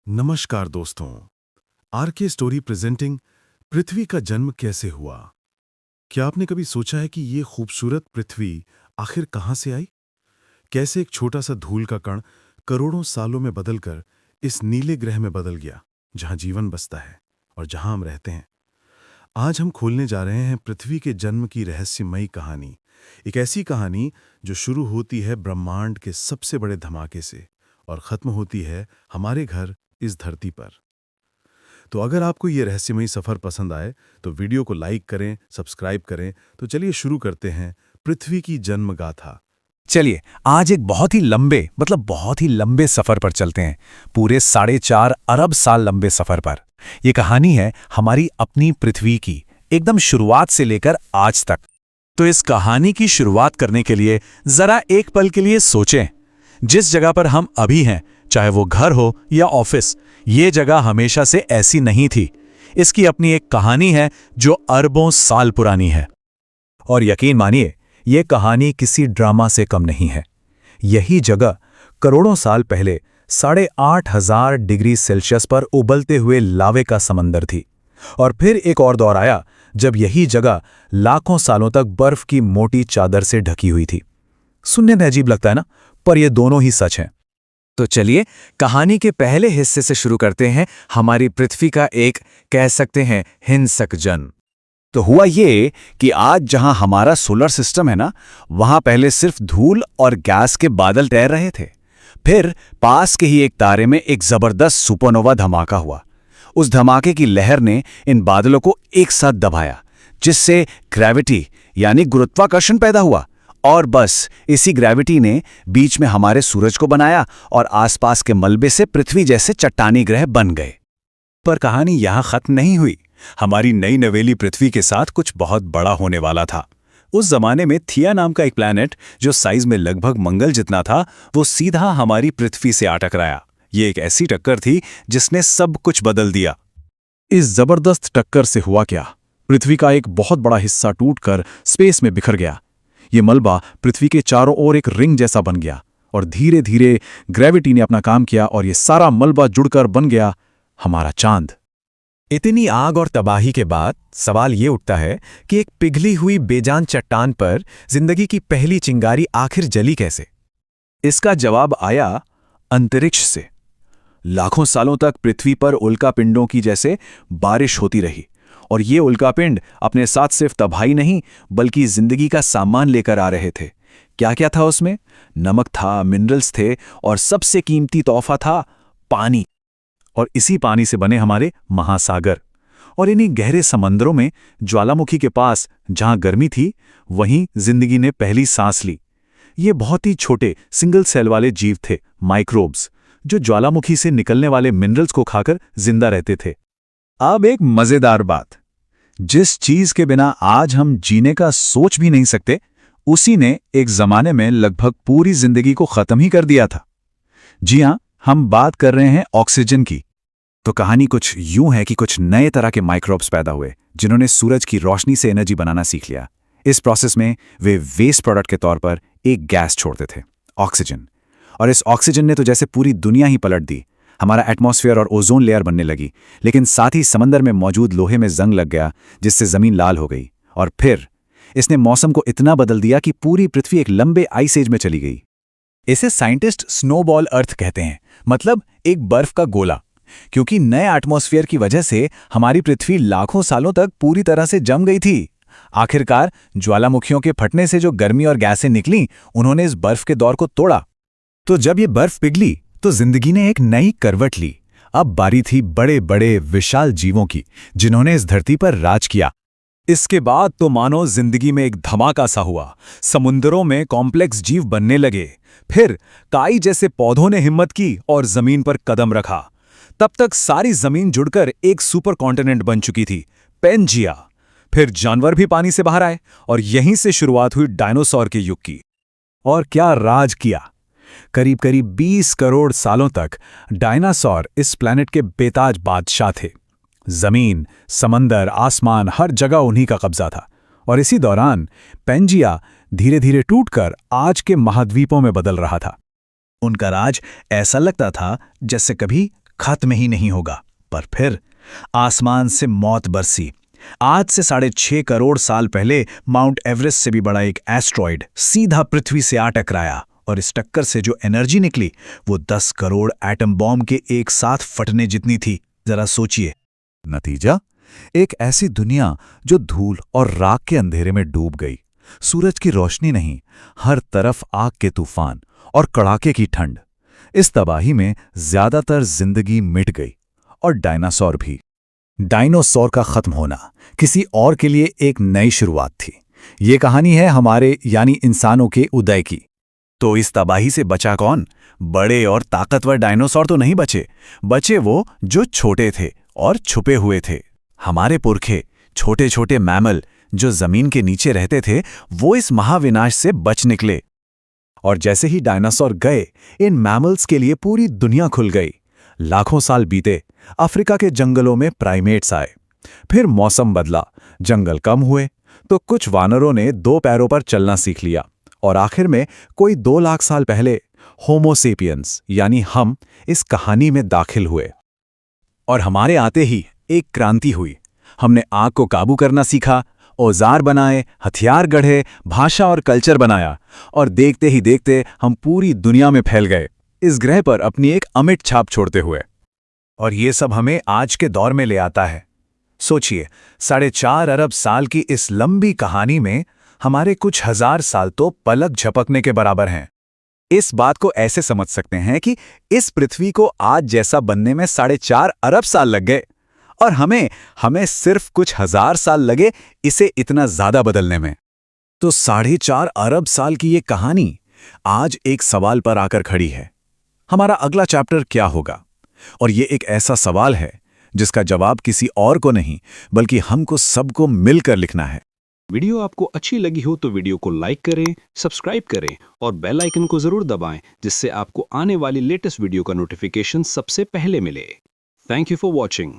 नमस्कार दोस्तों। आर के स्टोरी प्रेजेंटिंग पृथ्वी का जन्म कैसे हुआ। क्या आपने कभी सोचा है कि ये खूबसूरत पृथ्वी आखिर कहाँ से आई? कैसे एक छोटा सा धूल का कण करोड़ों सालों में बदलकर इस नीले ग्रह में बदल गया जहां जीवन बसता है और जहां हम रहते हैं। आज हम खोलने जा रहे हैं पृथ्वी के जन्म की रहस्यमयी कहानी। एक ऐसी कहानी जो शुरू होती है ब्रह्मांड के सबसे बड़े धमाके से और खत्म होती है हमारे घर इस धरती पर। तो अगर आपको ये रहस्यमयी सफर पसंद आए तो वीडियो को लाइक करें, सब्सक्राइब करें। तो चलिए शुरू करते हैं पृथ्वी की जन्म गाथा। चलिए आज एक बहुत ही लंबे सफर पर चलते हैं। पूरे 4.5 अरब साल लंबे सफर पर। ये कहानी है हमारी अपनी पृथ्वी की, एकदम शुरुआत से लेकर आज तक। तो इस कहानी की शुरुआत करने के लिए जरा एक पल के लिए सोचें। जिस जगह पर हम अभी हैं, चाहे वो घर हो या ऑफिस, ये जगह हमेशा से ऐसी नहीं थी। इसकी अपनी एक कहानी है जो अरबों साल पुरानी है। और यकीन मानिए, ये कहानी किसी ड्रामा से कम नहीं है। यही जगह करोड़ों साल पहले 8,500 डिग्री सेल्सियस पर उबलते हुए लावे का समंदर थी। और फिर एक और दौर आया जब यही जगह लाखों सालों तक बर्फ की मोटी चादर से ढकी हुई थी। सुनने में अजीब लगता है ना, पर ये दोनों ही सच हैं। तो चलिए कहानी के पहले हिस्से से शुरू करते हैं, हमारी पृथ्वी का एक, कह सकते हैं, हिंसक जन्म। तो हुआ ये कि आज जहां हमारा सोलर सिस्टम है ना, वहां पहले सिर्फ धूल और गैस के बादल तैर रहे थे। फिर पास के ही एक तारे में एक जबरदस्त सुपरनोवा धमाका हुआ। उस धमाके की लहर ने इन बादलों को एक साथ दबाया, जिससे ग्रेविटी यानी गुरुत्वाकर्षण पैदा हुआ। और बस इसी ग्रेविटी ने बीच में हमारे सूरज को बनाया और आसपास के मलबे से पृथ्वी जैसे चट्टानी ग्रह बन गए। पर कहानी यहां खत्म नहीं हुई। हमारी नई नवेली पृथ्वी के साथ कुछ बहुत बड़ा होने वाला था। उस जमाने में थिया नाम का एक प्लैनेट, जो साइज में लगभग मंगल जितना था, वो सीधा हमारी पृथ्वी से आ टकराया। ये एक ऐसी टक्कर थी जिसने सब कुछ बदल दिया। इस जबरदस्त टक्कर से हुआ क्या? पृथ्वी का एक बहुत बड़ा हिस्सा टूटकर स्पेस में बिखर गया। ये मलबा पृथ्वी के चारों ओर एक रिंग जैसा बन गया और धीरे धीरे ग्रेविटी ने अपना काम किया और ये सारा मलबा जुड़कर बन गया हमारा चांद। इतनी आग और तबाही के बाद सवाल ये उठता है कि एक पिघली हुई बेजान चट्टान पर जिंदगी की पहली चिंगारी आखिर जली कैसे? इसका जवाब आया अंतरिक्ष से। लाखों सालों तक पृथ्वी पर उल्कापिंडों की जैसे बारिश होती रही, और ये उल्कापिंड अपने साथ सिर्फ तबाही नहीं बल्कि जिंदगी का सामान लेकर आ रहे थे। क्या क्या था उसमें? नमक था, मिनरल्स थे, और सबसे कीमती तोहफा था पानी। और इसी पानी से बने हमारे महासागर। और इन्हीं गहरे समंदरों में, ज्वालामुखी के पास जहां गर्मी थी, वहीं जिंदगी ने पहली सांस ली। ये बहुत ही छोटे सिंगल सेल वाले जीव थे, माइक्रोब्स, जो ज्वालामुखी से निकलने वाले मिनरल्स को खाकर जिंदा रहते थे। अब एक मजेदार बात, जिस चीज के बिना आज हम जीने का सोच भी नहीं सकते, उसी ने एक जमाने में लगभग पूरी जिंदगी को खत्म ही कर दिया था। जी हां, हम बात कर रहे हैं ऑक्सीजन की। तो कहानी कुछ यूं है कि कुछ नए तरह के माइक्रोब्स पैदा हुए जिन्होंने सूरज की रोशनी से एनर्जी बनाना सीख लिया। इस प्रोसेस में वे वेस्ट प्रोडक्ट के तौर पर एक गैस छोड़ते थे, ऑक्सीजन। और इस ऑक्सीजन ने तो जैसे पूरी दुनिया ही पलट दी। हमारा एटमॉस्फेयर और ओजोन लेयर बनने लगी, लेकिन साथ ही समंदर में मौजूद लोहे में जंग लग गया, जिससे जमीन लाल हो गई। और फिर इसने मौसम को इतना बदल दिया कि पूरी पृथ्वी एक लंबे आइस एज में चली गई। इसे साइंटिस्ट स्नोबॉल अर्थ कहते हैं, मतलब एक बर्फ का गोला। क्योंकि नए एटमॉस्फेयर की वजह से हमारी पृथ्वी लाखों सालों तक पूरी तरह से जम गई थी। आखिरकार ज्वालामुखियों के फटने से जो गर्मी और गैसें निकली, उन्होंने इस बर्फ के दौर को तोड़ा। तो जब ये बर्फ पिघली तो जिंदगी ने एक नई करवट ली। अब बारी थी बड़े बड़े विशाल जीवों की, जिन्होंने इस धरती पर राज किया। इसके बाद तो मानो जिंदगी में एक धमाका सा हुआ। समुद्रों में कॉम्प्लेक्स जीव बनने लगे। फिर काई जैसे पौधों ने हिम्मत की और जमीन पर कदम रखा। तब तक सारी जमीन जुड़कर एक सुपर कॉन्टिनेंट बन चुकी थी, पेंजिया। फिर जानवर भी पानी से बाहर आए और यहीं से शुरुआत हुई डायनासोर के युग की। और क्या राज किया! करीब करीब 20 करोड़ सालों तक डायनासोर इस प्लैनेट के बेताज बादशाह थे। जमीन, समंदर, आसमान, हर जगह उन्हीं का कब्जा था। और इसी दौरान पेंजिया धीरे धीरे टूटकर आज के महाद्वीपों में बदल रहा था। उनका राज ऐसा लगता था जैसे कभी खत्म ही नहीं होगा। पर फिर आसमान से मौत बरसी। आज से 6.5 करोड़ साल पहले माउंट एवरेस्ट से भी बड़ा एक एस्ट्रॉइड सीधा पृथ्वी से आ टकराया, और इस टक्कर से जो एनर्जी निकली वो 10 करोड़ एटम बॉम्ब के एक साथ फटने जितनी थी। जरा सोचिए। नतीजा, एक ऐसी दुनिया जो धूल और राख के अंधेरे में डूब गई। सूरज की रोशनी नहीं, हर तरफ आग के तूफान और कड़ाके की ठंड। इस तबाही में ज्यादातर जिंदगी मिट गई, और डायनासोर भी। डायनासोर का खत्म होना किसी और के लिए एक नई शुरुआत थी। ये कहानी है हमारे यानी इंसानों के उदय की। तो इस तबाही से बचा कौन? बड़े और ताकतवर डायनासोर तो नहीं बचे। बचे वो जो छोटे थे और छुपे हुए थे। हमारे पुरखे, छोटे छोटे मैमल जो जमीन के नीचे रहते थे, वो इस महाविनाश से बच निकले। और जैसे ही डायनासोर गए, इन मैमल्स के लिए पूरी दुनिया खुल गई। लाखों साल बीते, अफ्रीका के जंगलों में प्राइमेट्स आए। फिर मौसम बदला, जंगल कम हुए, तो कुछ वानरों ने 2 पैरों पर चलना सीख लिया, और आखिर में कोई 2 लाख साल पहले होमो सेपियंस यानी हम इस कहानी में दाखिल हुए। और हमारे आते ही एक क्रांति हुई। हमने आग को काबू करना सीखा, औजार बनाए, हथियार गढ़े, भाषा और कल्चर बनाया, और देखते ही देखते हम पूरी दुनिया में फैल गए, इस ग्रह पर अपनी एक अमिट छाप छोड़ते हुए। और ये सब हमें आज के दौर में ले आता है। सोचिए, 4.5 अरब साल की इस लंबी कहानी में हमारे कुछ हजार साल तो पलक झपकने के बराबर हैं। इस बात को ऐसे समझ सकते हैं कि इस पृथ्वी को आज जैसा बनने में 4.5 अरब साल लग गए, और हमें सिर्फ कुछ हजार साल लगे इसे इतना ज्यादा बदलने में। तो 4.5 अरब साल की ये कहानी आज एक सवाल पर आकर खड़ी है। हमारा अगला चैप्टर क्या होगा? और ये एक ऐसा सवाल है जिसका जवाब किसी और को नहीं, बल्कि हमको सबको मिलकर लिखना है। वीडियो आपको अच्छी लगी हो तो वीडियो को लाइक करें, सब्सक्राइब करें और बेल आइकन को जरूर दबाएं, जिससे आपको आने वाली लेटेस्ट वीडियो का नोटिफिकेशन सबसे पहले मिले। Thank you for watching.